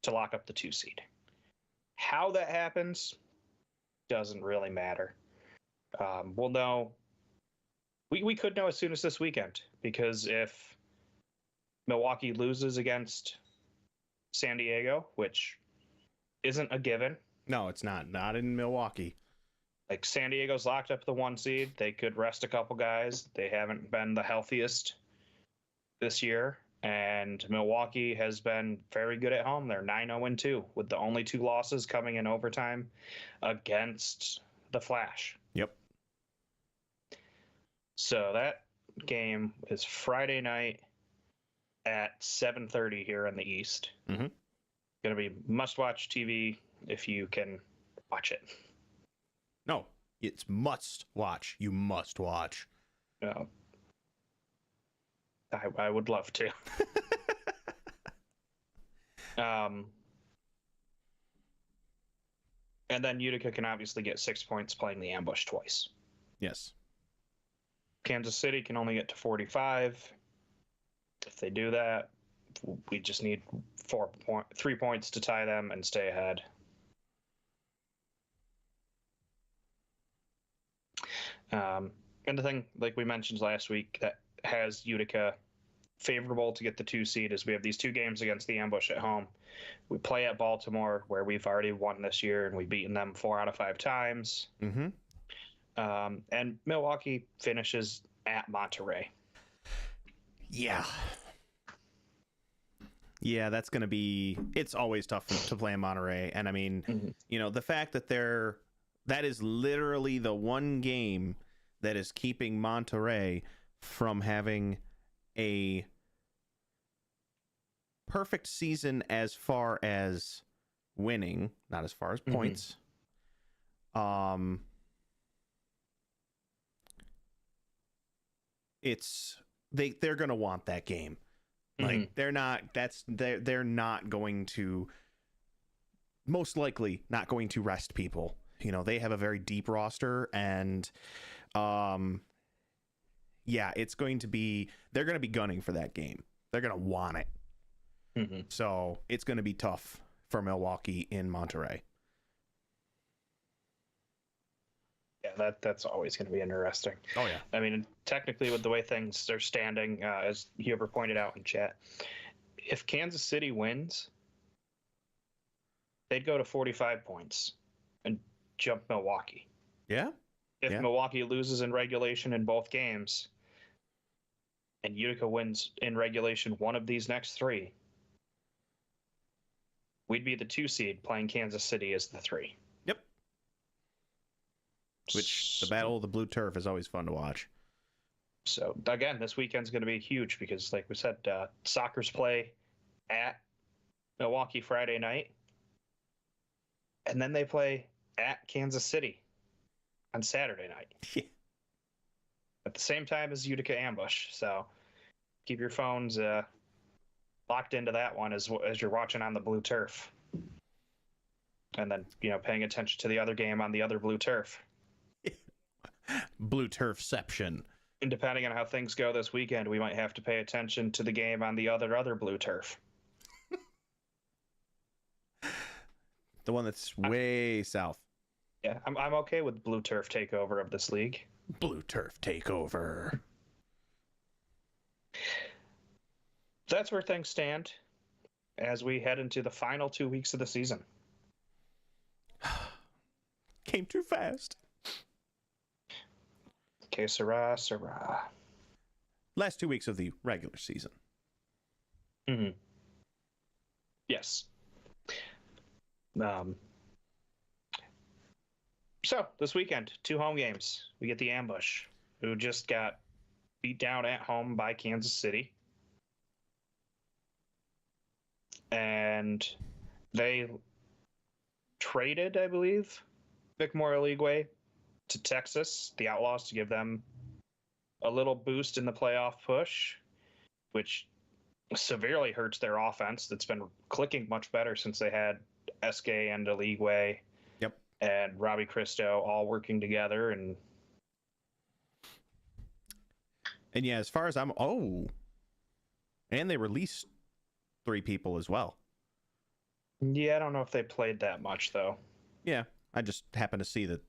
Speaker 1: to lock up the 2 seed. How that happens doesn't really matter. We'll know. We could know as soon as this weekend, because if Milwaukee loses against San Diego, which isn't a given.
Speaker 2: No, it's not. Not in Milwaukee.
Speaker 1: Like, San Diego's locked up the 1 seed. They could rest a couple guys. They haven't been the healthiest this year. And Milwaukee has been very good at home. They're 9-0-2, with the only 2 losses coming in overtime against the Flash.
Speaker 2: Yep.
Speaker 1: So that game is Friday night at 7:30 here in the East.
Speaker 2: Mm-hmm.
Speaker 1: Going to be must-watch TV if you can watch it.
Speaker 2: No, it's must watch. You must watch.
Speaker 1: No. I would love to. And then Utica can obviously get 6 points playing the ambush twice.
Speaker 2: Yes.
Speaker 1: Kansas City can only get to 45. If they do that, we just need 3 points to tie them and stay ahead. And the thing, like we mentioned last week, that has Utica favorable to get the 2 seed is we have these 2 games against the ambush at home. We play at Baltimore, where we've already won this year, and we've beaten them 4 out of 5 times.
Speaker 2: Mm-hmm.
Speaker 1: And Milwaukee finishes at Monterey.
Speaker 2: Yeah. Yeah, that's going to be... It's always tough to play in Monterey. And, I mean, you know, the fact that that is literally the one game that is keeping Monterey from having a perfect season as far as winning, not as far as points. They're going to want that game. Like, they're not going to, most likely not going to rest people. You know, they have a very deep roster, and yeah, they're going to be gunning for that game. They're going to want it. So it's going to be tough for Milwaukee in Monterey.
Speaker 1: Yeah, that's always going to be interesting.
Speaker 2: Oh, yeah.
Speaker 1: I mean, technically, with the way things are standing, as Huber pointed out in chat, if Kansas City wins, they'd go to 45 points and jump Milwaukee.
Speaker 2: Yeah.
Speaker 1: If Milwaukee loses in regulation in both games and Utica wins in regulation one of these next 3, we'd be the 2 seed playing Kansas City as the 3.
Speaker 2: Yep. Which, the Battle of the Blue Turf is always fun to watch.
Speaker 1: So, again, this weekend's going to be huge because, like we said, Sockers play at Milwaukee Friday night, and then they play at Kansas City on Saturday night.
Speaker 2: Yeah.
Speaker 1: At the same time as Utica Ambush. So, keep your phones locked into that one as you're watching on the blue turf. And then, you know, paying attention to the other game on the other blue turf.
Speaker 2: Blue Turfception.
Speaker 1: And depending on how things go this weekend, we might have to pay attention to the game on the other blue turf.
Speaker 2: The one that's way south.
Speaker 1: Yeah, I'm okay with blue turf takeover of this league.
Speaker 2: Blue turf takeover.
Speaker 1: That's where things stand as we head into the final 2 weeks of the season.
Speaker 2: Came too fast.
Speaker 1: Que sera, sera.
Speaker 2: Last 2 weeks of the regular season.
Speaker 1: Mm-hmm. Yes. So this weekend, 2 home games. We get the Ambush, who just got beat down at home by Kansas City. And they traded, I believe, Vic Morroligwe to Texas, the Outlaws, to give them a little boost in the playoff push, which severely hurts their offense that's been clicking much better since they had SK and Oligwe and Robbie Christo all working together. And
Speaker 2: yeah, as far as and they released 3 people as well.
Speaker 1: Yeah, I don't know if they played that much, though.
Speaker 2: Yeah, I just happened to see that,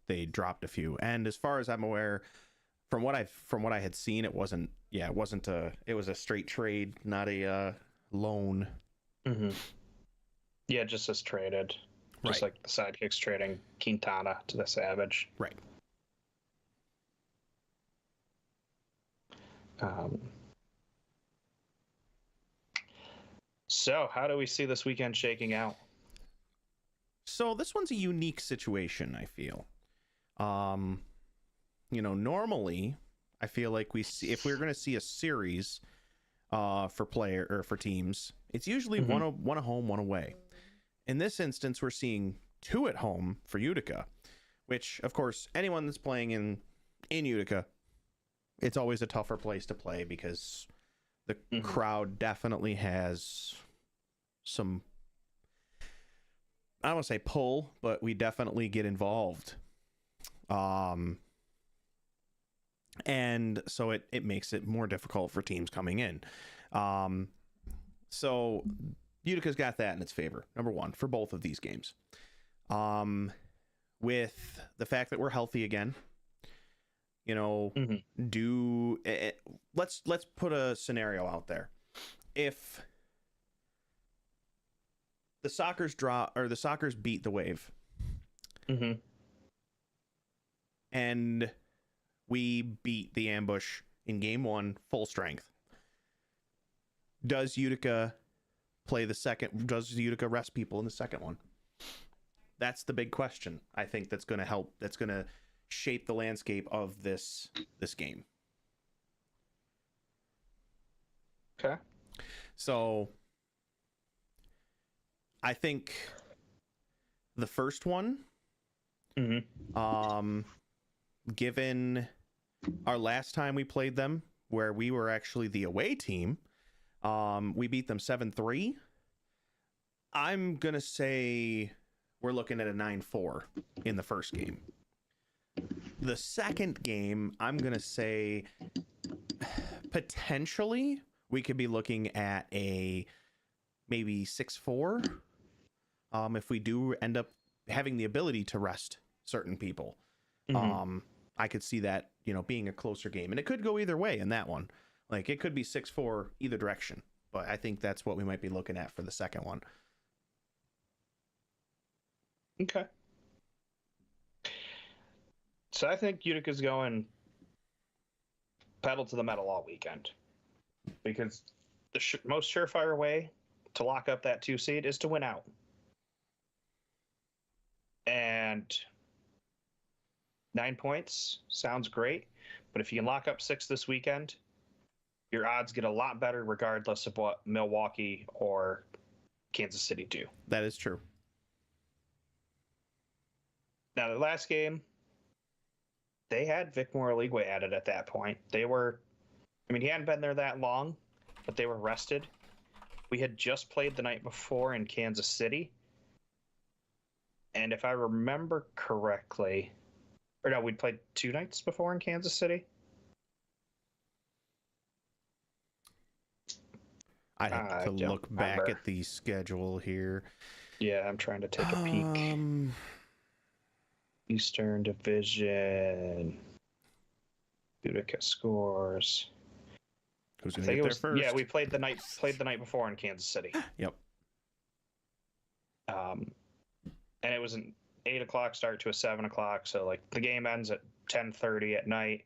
Speaker 2: they dropped a few. And as far as I'm aware, from what I had seen, it was a straight trade, not a loan.
Speaker 1: Mm-hmm. Yeah, just as traded. Just like the Sidekicks trading Quintana to the Savage.
Speaker 2: Right.
Speaker 1: So, how do we see this weekend shaking out?
Speaker 2: So this one's a unique situation, I feel. Normally, I feel like if we're going to see a series for teams, it's usually one at home, one away. In this instance, we're seeing 2 at home for Utica, which, of course, anyone that's playing in Utica, it's always a tougher place to play because the crowd definitely has some, I don't want to say pull, but we definitely get involved. And so it makes it more difficult for teams coming in. So Utica's got that in its favor, number 1, for both of these games. With the fact that we're healthy again, let's put a scenario out there. If the Sockers beat the Wave, and we beat the Ambush in game 1 full strength, does Utica play the second? Does Utica rest people in the second one? That's the big question. I think that's going to help. That's going to shape the landscape of this game.
Speaker 1: Okay.
Speaker 2: So I think the first one, given our last time we played them, where we were actually the away team, we beat them 7-3. I'm going to say we're looking at a 9-4 in the first game. The second game, I'm going to say potentially we could be looking at a maybe 6-4 if we do end up having the ability to rest certain people. I could see that, being a closer game. And it could go either way in that one. Like, it could be 6-4 either direction. But I think that's what we might be looking at for the second one.
Speaker 1: Okay. So I think Utica's going pedal to the metal all weekend. Because the most surefire way to lock up that 2 seed is to win out. And 9 points sounds great, but if you can lock up 6 this weekend, your odds get a lot better regardless of what Milwaukee or Kansas City do.
Speaker 2: That is true.
Speaker 1: Now, the last game, they had Vic Morroligwe added at that point. He hadn't been there that long, but they were rested. We had just played the night before in Kansas City. And if I remember correctly, Or no, we'd played 2 nights before in Kansas City.
Speaker 2: I'd have
Speaker 1: I
Speaker 2: to
Speaker 1: don't
Speaker 2: look back
Speaker 1: remember.
Speaker 2: at the schedule here.
Speaker 1: Yeah, I'm trying to take a peek. Eastern Division. Utica scores.
Speaker 2: Who's
Speaker 1: I
Speaker 2: going to
Speaker 1: think
Speaker 2: get
Speaker 1: it
Speaker 2: there
Speaker 1: was.
Speaker 2: first?
Speaker 1: Yeah, we played the night before in Kansas City.
Speaker 2: Yep.
Speaker 1: And it was an 8 o'clock start to a 7 o'clock. So like the game ends at 10:30 at night,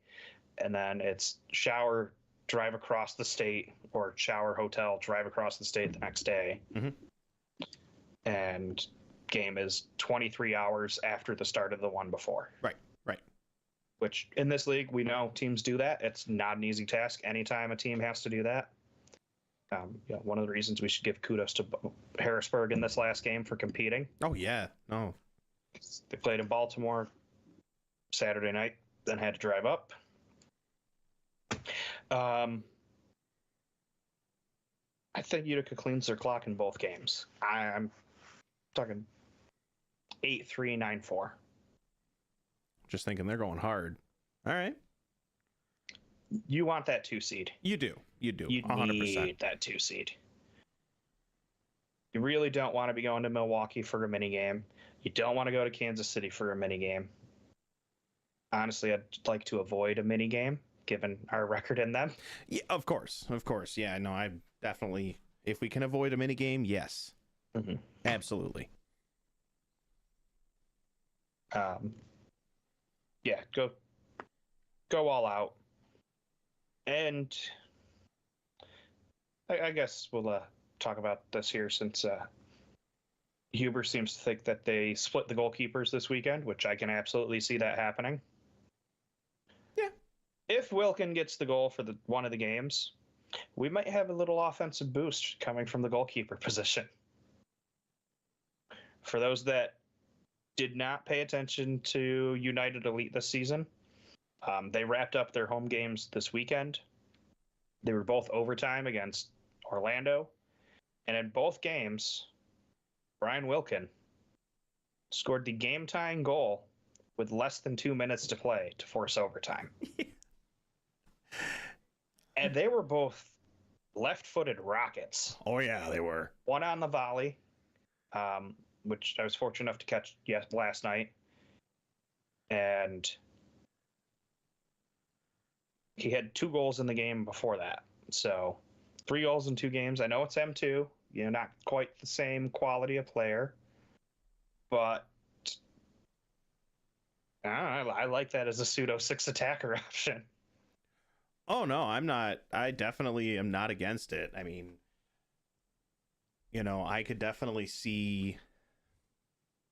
Speaker 1: and then it's shower, drive across the state, or shower, hotel, drive across the state the next day.
Speaker 2: Mm-hmm.
Speaker 1: And game is 23 hours after the start of the one before.
Speaker 2: Right.
Speaker 1: Which in this league, we know teams do that. It's not an easy task. Anytime a team has to do that. One of the reasons we should give kudos to Harrisburg in this last game for competing.
Speaker 2: Oh, yeah. No.
Speaker 1: They played in Baltimore Saturday night, then had to drive up. I think Utica cleans their clock in both games. I'm talking 8-3, 9-4.
Speaker 2: Just thinking they're going hard. All right.
Speaker 1: You want that 2 seed.
Speaker 2: You do. You
Speaker 1: 100%. Need that 2 seed. You really don't want to be going to Milwaukee for a mini game. You don't want to go to Kansas City for a mini game. Honestly, I'd like to avoid a mini game given our record in them.
Speaker 2: Yeah, of course. Yeah, no, I definitely, if we can avoid a mini game, yes.
Speaker 1: Mm-hmm.
Speaker 2: Absolutely.
Speaker 1: Yeah, go all out. And I guess we'll talk about this here since Huber seems to think that they split the goalkeepers this weekend, which I can absolutely see that happening.
Speaker 2: Yeah.
Speaker 1: If Wilkin gets the goal for one of the games, we might have a little offensive boost coming from the goalkeeper position. For those that did not pay attention to United Elite this season, they wrapped up their home games this weekend. They were both overtime against Orlando. And in both games, Brian Wilkin scored the game-tying goal with less than 2 minutes to play to force overtime. And they were both left-footed rockets.
Speaker 2: Oh, yeah, they were.
Speaker 1: One on the volley, which I was fortunate enough to catch last night. And he had 2 goals in the game before that. So 3 goals in 2 games. I know it's M2, not quite the same quality of player, but I like that as a pseudo 6 attacker option.
Speaker 2: Oh, no, I'm not. I definitely am not against it. I mean, I could definitely see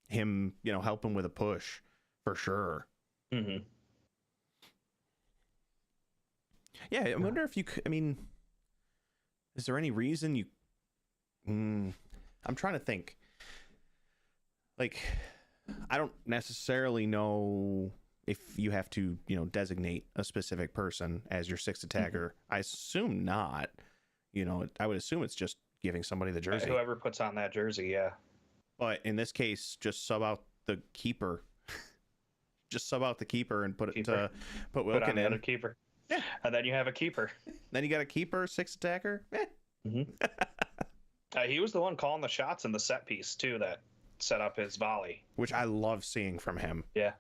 Speaker 2: him, helping with a push for sure.
Speaker 1: Mm-hmm.
Speaker 2: Yeah, I wonder if you could, is there any reason you... I'm trying to think. Like, I don't necessarily know if you have to, designate a specific person as your 6th attacker. Mm-hmm. I assume not. I would assume it's just giving somebody the jersey.
Speaker 1: Whoever puts on that jersey, yeah.
Speaker 2: But in this case, just sub out the keeper. Just sub out the keeper and put Wilkin
Speaker 1: on the
Speaker 2: in.
Speaker 1: other keeper. Yeah. And then you have a keeper.
Speaker 2: Then you got a keeper, 6th attacker.
Speaker 1: Mm-hmm. He was the one calling the shots in the set piece too that set up his volley,
Speaker 2: which I love seeing from him.
Speaker 1: Yeah,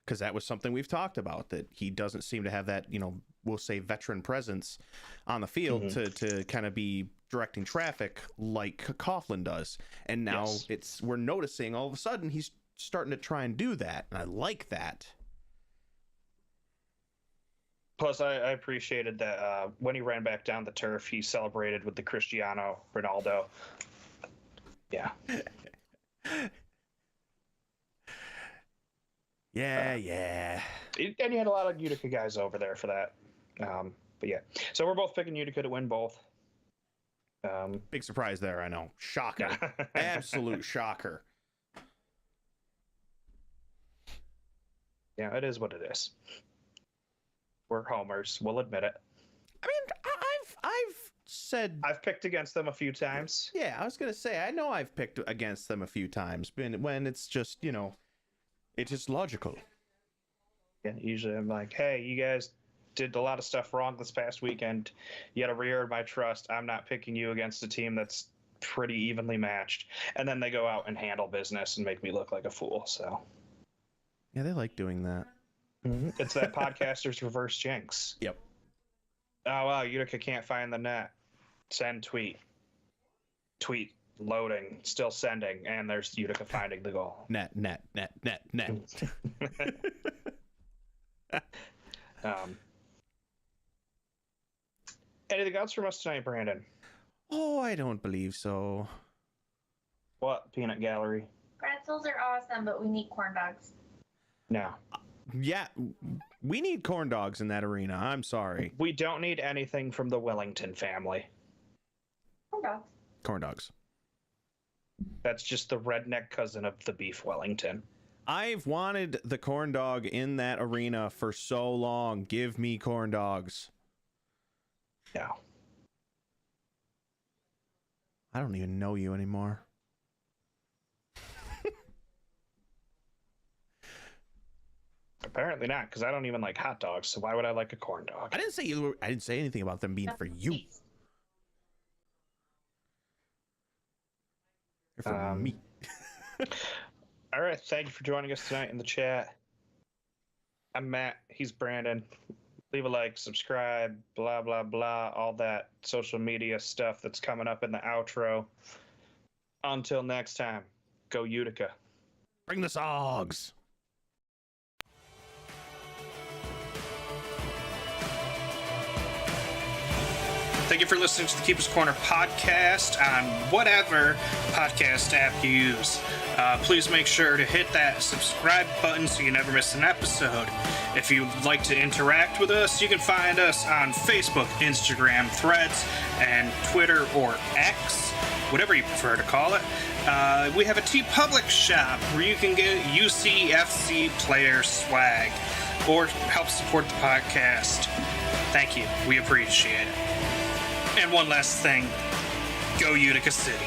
Speaker 2: because that was something we've talked about, that he doesn't seem to have that, we'll say veteran presence on the field to kind of be directing traffic like Coughlin does. And now we're noticing all of a sudden he's starting to try and do that, and I like that.
Speaker 1: Plus, I appreciated that when he ran back down the turf, he celebrated with the Cristiano Ronaldo. Yeah.
Speaker 2: Yeah.
Speaker 1: And you had a lot of Utica guys over there for that. But yeah. So we're both picking Utica to win both.
Speaker 2: Big surprise there, I know. Shocker. Absolute shocker.
Speaker 1: Yeah, it is what it is. We're homers. We'll admit it.
Speaker 2: I mean, I've
Speaker 1: picked against them a few times.
Speaker 2: Yeah, I was gonna say, I know I've picked against them a few times, when it's just, it's just logical.
Speaker 1: Yeah, usually I'm like, hey, you guys did a lot of stuff wrong this past weekend. You got to re-earn my trust. I'm not picking you against a team that's pretty evenly matched. And then they go out and handle business and make me look like a fool. So
Speaker 2: Yeah, they like doing that.
Speaker 1: It's that podcaster's reverse jinx.
Speaker 2: Yep.
Speaker 1: Oh, wow, Utica can't find the net. Send tweet. Tweet loading, still sending, and there's Utica finding the goal.
Speaker 2: Net.
Speaker 1: Anything else from us tonight, Brandon?
Speaker 2: Oh, I don't believe so.
Speaker 1: What? Peanut Gallery?
Speaker 3: Pretzels are awesome, but we need corn dogs.
Speaker 1: No.
Speaker 2: Yeah, we need corn dogs in that arena. I'm sorry.
Speaker 1: We don't need anything from the Wellington family.
Speaker 3: Corn dogs.
Speaker 2: Corn dogs.
Speaker 1: That's just the redneck cousin of the beef Wellington.
Speaker 2: I've wanted the corn dog in that arena for so long. Give me corn dogs.
Speaker 1: No.
Speaker 2: I don't even know you anymore.
Speaker 1: Apparently not, because I don't even like hot dogs, so why would I like a corn dog?
Speaker 2: I didn't say anything about them being for you. They're for me.
Speaker 1: All right, thank you for joining us tonight in the chat. I'm Matt. He's Brandon. Leave a like, subscribe, blah, blah, blah, all that social media stuff that's coming up in the outro. Until next time, go Utica.
Speaker 2: Bring the Sogs.
Speaker 1: Thank you for listening to the Keeper's Corner podcast on whatever podcast app you use. Please make sure to hit that subscribe button so you never miss an episode. If you'd like to interact with us, you can find us on Facebook, Instagram, Threads, and Twitter or X, whatever you prefer to call it. We have a TeePublic shop where you can get UCFC player swag or help support the podcast. Thank you. We appreciate it. And one last thing, go Utica City.